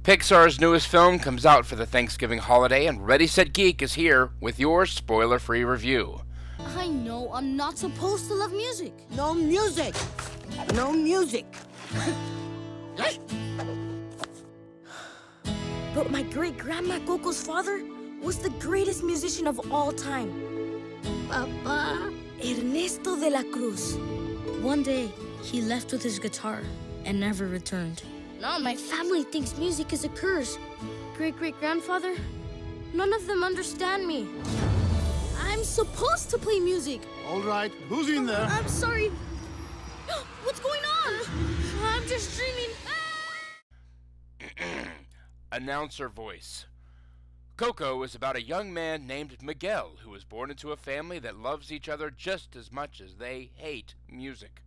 Pixar's newest film comes out for the Thanksgiving holiday, and Ready Set Geek is here with your spoiler-free review. I know I'm not supposed to love music. No music! No music! But my great-grandma Coco's father was the greatest musician of all time. Papa. Ernesto de la Cruz. One day, he left with his guitar and never returned. Now my family thinks music is a curse. Great-great-grandfather, none of them understand me. I'm supposed to play music. All right, who's in there? I'm sorry. What's going on? I'm just dreaming. Announcer voice. COCO is about a young man named Miguel who was born into a family that loves each other just as much as they hate music.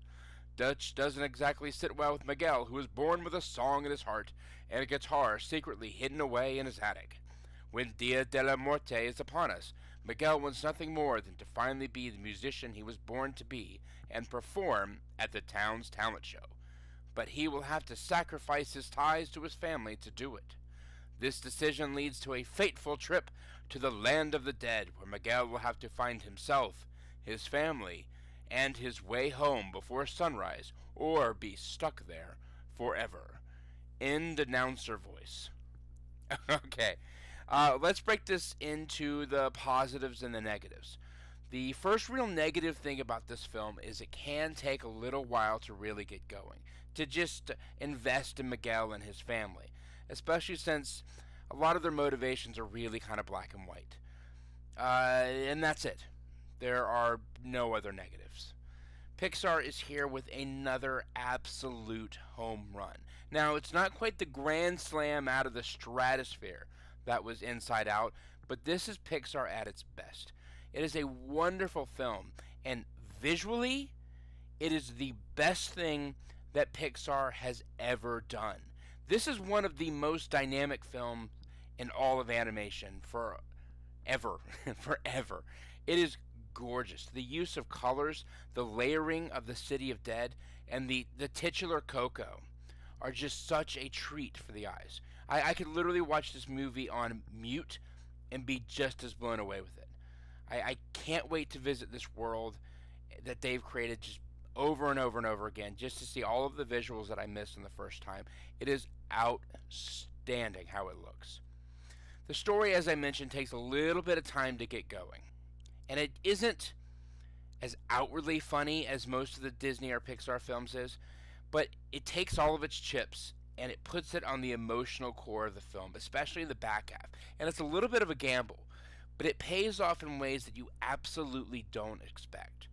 Dutch doesn't exactly sit well with Miguel, who was born with a song in his heart and a guitar secretly hidden away in his attic. When Dia de la Muerte is upon us, Miguel wants nothing more than to finally be the musician he was born to be and perform at the town's talent show. But he will have to sacrifice his ties to his family to do it. This decision leads to a fateful trip to the land of the dead, where Miguel will have to find himself, his family, and his way home before sunrise, or be stuck there forever. End announcer voice. Okay, let's break this into the positives and the negatives. The first real negative thing about this film is it can take a little while to really get going, to just invest in Miguel and his family, especially since a lot of their motivations are really kind of black and white. And that's it. There are no other negatives. Pixar is here with another absolute home run. Now, it's not quite the grand slam out of the stratosphere that was Inside Out, but this is Pixar at its best. It is a wonderful film, and visually, it is the best thing that Pixar has ever done. This is one of the most dynamic films in all of animation forever. Forever. It is gorgeous. The use of colors, the layering of the City of Dead, and the titular Coco are just such a treat for the eyes. I could literally watch this movie on mute and be just as blown away with it. I can't wait to visit this world that they've created just over and over and over again, just to see all of the visuals that I missed on the first time. It is outstanding how it looks. The story, as I mentioned, takes a little bit of time to get going. And it isn't as outwardly funny as most of the Disney or Pixar films is, but it takes all of its chips and it puts it on the emotional core of the film, especially the back half. And it's a little bit of a gamble, but it pays off in ways that you absolutely don't expect.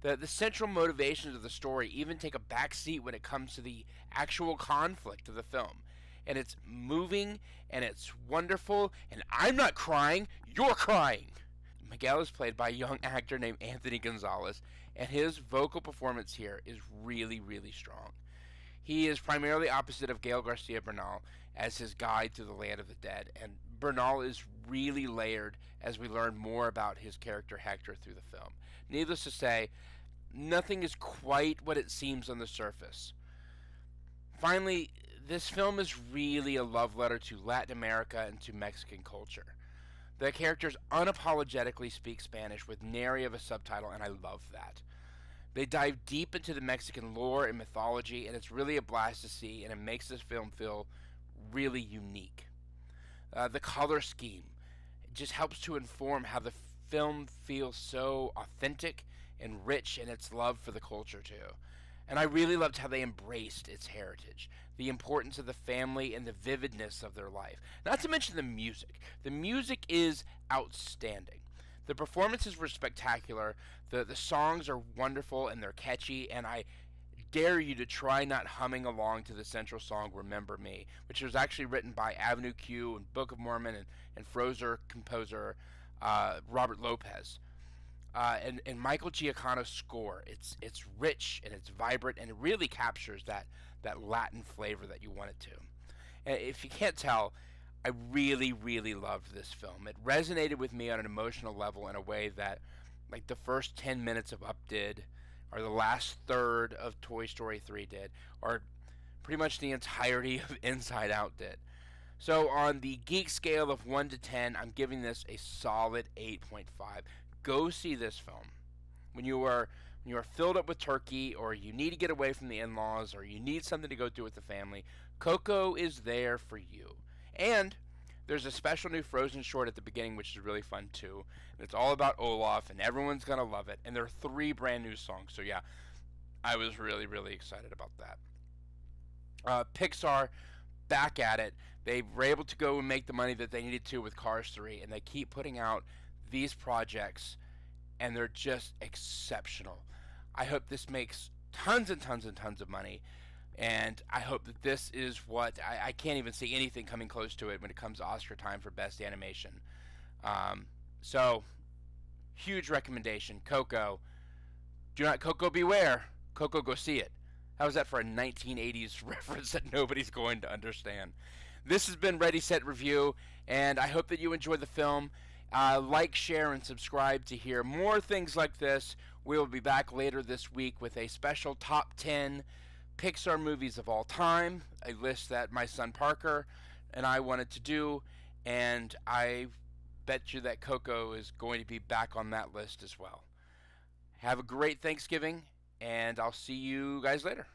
The central motivations of the story even take a back seat when it comes to the actual conflict of the film. And it's moving, and it's wonderful, and I'm not crying, you're crying! Miguel is played by a young actor named Anthony Gonzalez, and his vocal performance here is really, really strong. He is primarily opposite of Gael Garcia Bernal as his guide through the land of the dead, and Bernal is really layered as we learn more about his character Hector through the film. Needless to say, nothing is quite what it seems on the surface. Finally, this film is really a love letter to Latin America and to Mexican culture. The characters unapologetically speak Spanish with nary of a subtitle, and I love that. They dive deep into the Mexican lore and mythology, and it's really a blast to see, and it makes this film feel really unique. The color scheme just helps to inform how the film feels so authentic and rich in its love for the culture, too. And I really loved how they embraced its heritage, the importance of the family, and the vividness of their life. Not to mention the music. The music is outstanding. The performances were spectacular. The songs are wonderful and they're catchy, and I dare you to try not humming along to the central song Remember Me, which was actually written by Avenue Q and Book of Mormon and Frozer composer Robert Lopez. And Michael Giacchino's score, it's rich and it's vibrant, and it really captures that Latin flavor that you want it to. And if you can't tell, I really, really loved this film. It resonated with me on an emotional level in a way that, like, the first 10 minutes of Up did, or the last third of Toy Story 3 did, or pretty much the entirety of Inside Out did. So on the Geek scale of 1 to 10, I'm giving this a solid 8.5. Go see this film. When you are filled up with turkey, or you need to get away from the in-laws, or you need something to go do with the family, Coco is there for you. And there's a special new Frozen short at the beginning, which is really fun too. And it's all about Olaf, and everyone's gonna love it. And there are 3 brand new songs. So yeah, I was really, really excited about that. Pixar, back at it. They were able to go and make the money that they needed to with Cars 3, and they keep putting out these projects, and they're just exceptional. I hope this makes tons and tons and tons of money, and I hope that this is what I can't even see anything coming close to it when it comes to Oscar time for Best Animation. So, huge recommendation. Coco. Do not Coco beware. Coco, go see it. How's that for a 1980s reference that nobody's going to understand? This has been Ready, Set, Review, and I hope that you enjoy the film. Like, share, and subscribe to hear more things like this. We will be back later this week with a special top 10 Pixar movies of all time, a list that my son Parker and I wanted to do, and I bet you that Coco is going to be back on that list as well. Have a great Thanksgiving, and I'll see you guys later.